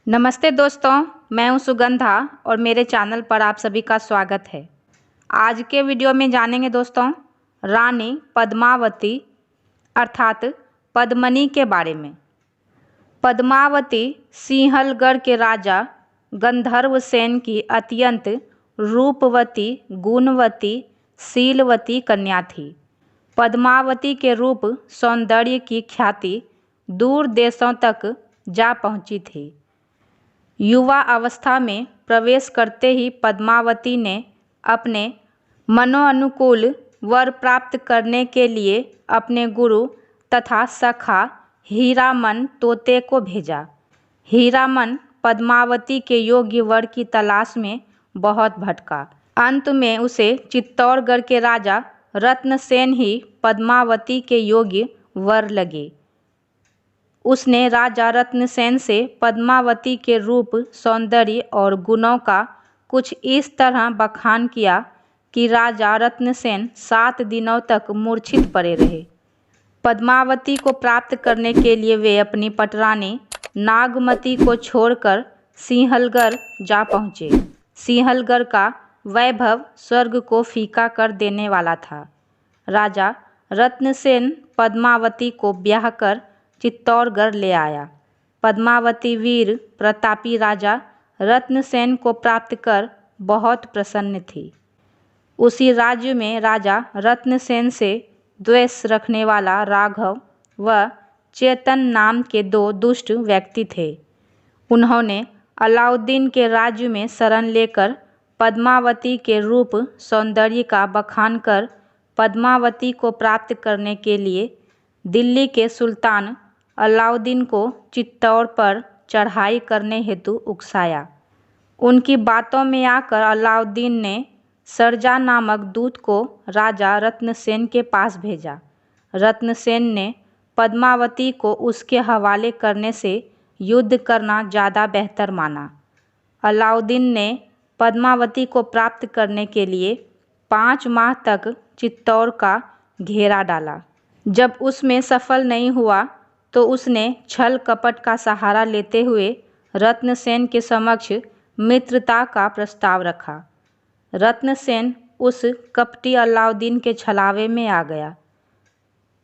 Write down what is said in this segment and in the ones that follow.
नमस्ते दोस्तों, मैं हूं सुगंधा और मेरे चैनल पर आप सभी का स्वागत है। आज के वीडियो में जानेंगे दोस्तों रानी पद्मावती अर्थात पद्मिनी के बारे में। पद्मावती सिंहलगढ़ के राजा गंधर्वसेन की अत्यंत रूपवती, गुणवती, शीलवती कन्या थी। पद्मावती के रूप सौंदर्य की ख्याति दूर देशों तक जा पहुंची थी। युवा अवस्था में प्रवेश करते ही पद्मावती ने अपने मनोनुकूल वर प्राप्त करने के लिए अपने गुरु तथा सखा हीरामन तोते को भेजा। हीरामन पद्मावती के योग्य वर की तलाश में बहुत भटका। अंत में उसे चित्तौड़गढ़ के राजा रत्नसेन ही पद्मावती के योग्य वर लगे। उसने राजा रत्नसेन से पद्मावती के रूप, सौंदर्य और गुणों का कुछ इस तरह बखान किया कि राजा रत्नसेन 7 दिनों तक मूर्छित पड़े रहे। पद्मावती को प्राप्त करने के लिए वे अपनी पटरानी नागमती को छोड़कर सिंहलगढ़ जा पहुँचे। सिंहलगढ़ का वैभव स्वर्ग को फीका कर देने वाला था। राजा रत्नसेन पद्मावती को ब्याह कर चित्तौड़गढ़ ले आया। पद्मावती वीर प्रतापी राजा रत्नसेन को प्राप्त कर बहुत प्रसन्न थी। उसी राज्य में राजा रत्नसेन से द्वेष रखने वाला राघव व चेतन नाम के 2 दुष्ट व्यक्ति थे। उन्होंने अलाउद्दीन के राज्य में शरण लेकर पद्मावती के रूप, सौंदर्य का बखान कर पद्मावती को प्राप्त करने के लिए दिल्ली के सुल्तान अलाउद्दीन को चित्तौड़ पर चढ़ाई करने हेतु उकसाया। उनकी बातों में आकर अलाउद्दीन ने सरजा नामक दूत को राजा रत्नसेन के पास भेजा। रत्नसेन ने पद्मावती को उसके हवाले करने से युद्ध करना ज़्यादा बेहतर माना। अलाउद्दीन ने पद्मावती को प्राप्त करने के लिए 5 माह तक चित्तौड़ का घेरा डाला। जब उसमें सफल नहीं हुआ तो उसने छल कपट का सहारा लेते हुए रत्नसेन के समक्ष मित्रता का प्रस्ताव रखा। रत्नसेन उस कपटी अलाउद्दीन के छलावे में आ गया।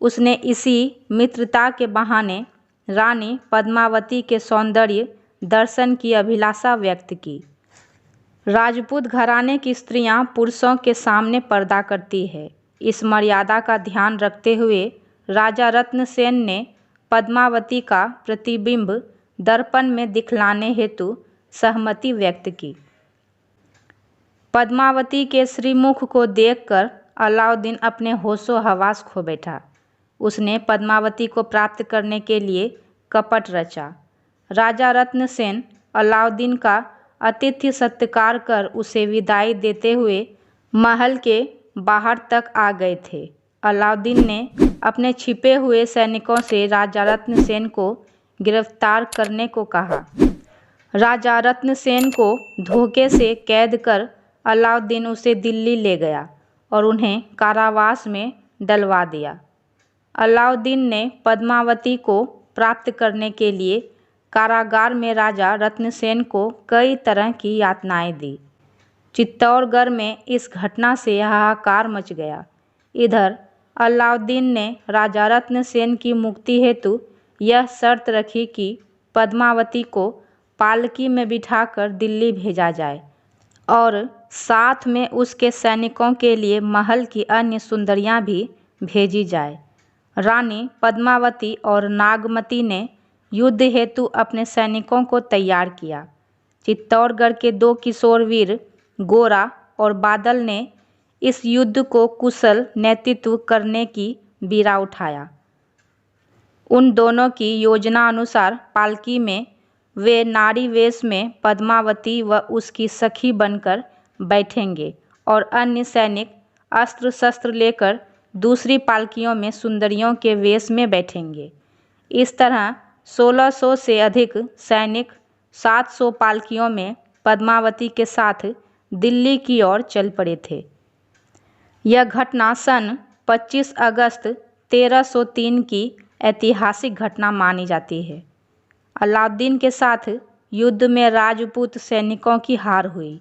उसने इसी मित्रता के बहाने रानी पद्मावती के सौंदर्य दर्शन की अभिलाषा व्यक्त की। राजपूत घराने की स्त्रियां पुरुषों के सामने पर्दा करती है। इस मर्यादा का ध्यान रखते हुए राजा रत्नसेन ने पद्मावती का प्रतिबिंब दर्पण में दिखलाने हेतु सहमति व्यक्त की। पद्मावती के श्रीमुख को देखकर अलाउद्दीन अपने होशो हवास खो बैठा। उसने पद्मावती को प्राप्त करने के लिए कपट रचा। राजा रत्नसेन अलाउद्दीन का अतिथि सत्कार कर उसे विदाई देते हुए महल के बाहर तक आ गए थे। अलाउद्दीन ने अपने छिपे हुए सैनिकों से राजा रत्नसेन को गिरफ्तार करने को कहा। राजा रत्नसेन को धोखे से कैद कर अलाउद्दीन उसे दिल्ली ले गया और उन्हें कारावास में डलवा दिया। अलाउद्दीन ने पद्मावती को प्राप्त करने के लिए कारागार में राजा रत्नसेन को कई तरह की यातनाएं दी। चित्तौड़गढ़ में इस घटना से हाहाकार मच गया। इधर अलाउद्दीन ने राजा रत्नसेन की मुक्ति हेतु यह शर्त रखी कि पद्मावती को पालकी में बिठाकर दिल्ली भेजा जाए और साथ में उसके सैनिकों के लिए महल की अन्य सुंदरियां भी भेजी जाए। रानी पद्मावती और नागमती ने युद्ध हेतु अपने सैनिकों को तैयार किया। चित्तौड़गढ़ के 2 किशोर वीर गोरा और बादल ने इस युद्ध को कुशल नेतृत्व करने की बीड़ा उठाया। उन दोनों की योजना अनुसार पालकी में वे नारी वेश में पद्मावती व उसकी सखी बनकर बैठेंगे और अन्य सैनिक अस्त्र शस्त्र लेकर दूसरी पालकियों में सुंदरियों के वेश में बैठेंगे। इस तरह 1600 से अधिक सैनिक 700 पालकियों में पद्मावती के साथ दिल्ली की ओर चल पड़े थे। यह घटना सन 25 अगस्त 1303 की ऐतिहासिक घटना मानी जाती है। अलाउद्दीन के साथ युद्ध में राजपूत सैनिकों की हार हुई।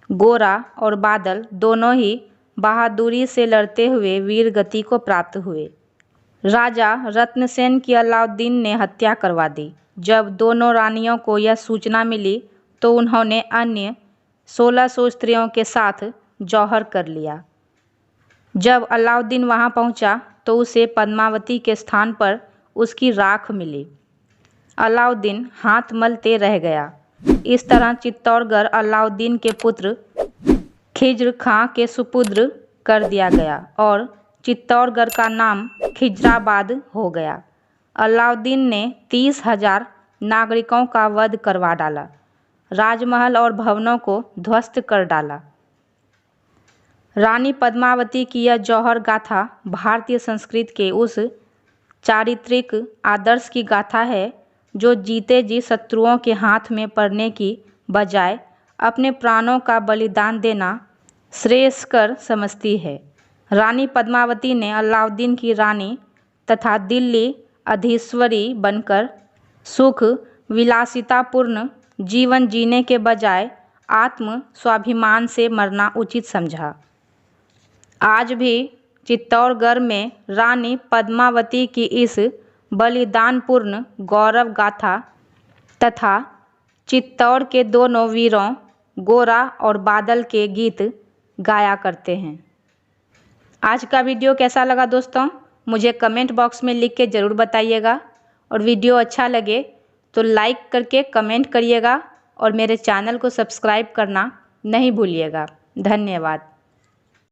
गोरा और बादल दोनों ही बहादुरी से लड़ते हुए वीर गति को प्राप्त हुए। राजा रत्नसेन की अलाउद्दीन ने हत्या करवा दी। जब दोनों रानियों को यह सूचना मिली तो उन्होंने अन्य 1600 स्त्रियों के साथ जौहर कर लिया। जब अलाउद्दीन वहां पहुंचा तो उसे पद्मावती के स्थान पर उसकी राख मिली। अलाउद्दीन हाथ मलते रह गया। इस तरह चित्तौड़गढ़ अलाउद्दीन के पुत्र खिज्र खां के सुपुत्र कर दिया गया और चित्तौड़गढ़ का नाम खिजराबाद हो गया। अलाउद्दीन ने 30,000 नागरिकों का वध करवा डाला, राजमहल और भवनों को ध्वस्त कर डाला। रानी पद्मावती की यह जौहर गाथा भारतीय संस्कृति के उस चारित्रिक आदर्श की गाथा है जो जीते जी शत्रुओं के हाथ में पड़ने की बजाय अपने प्राणों का बलिदान देना श्रेयस्कर समझती है। रानी पद्मावती ने अलाउद्दीन की रानी तथा दिल्ली अधीश्वरी बनकर सुख विलासितापूर्ण जीवन जीने के बजाय आत्म स्वाभिमान से मरना उचित समझा। आज भी चित्तौड़गढ़ में रानी पद्मावती की इस बलिदानपूर्ण गौरव गाथा तथा चित्तौड़ के दोनों वीरों गोरा और बादल के गीत गाया करते हैं। आज का वीडियो कैसा लगा दोस्तों, मुझे कमेंट बॉक्स में लिख के ज़रूर बताइएगा और वीडियो अच्छा लगे तो लाइक करके कमेंट करिएगा और मेरे चैनल को सब्सक्राइब करना नहीं भूलिएगा। धन्यवाद।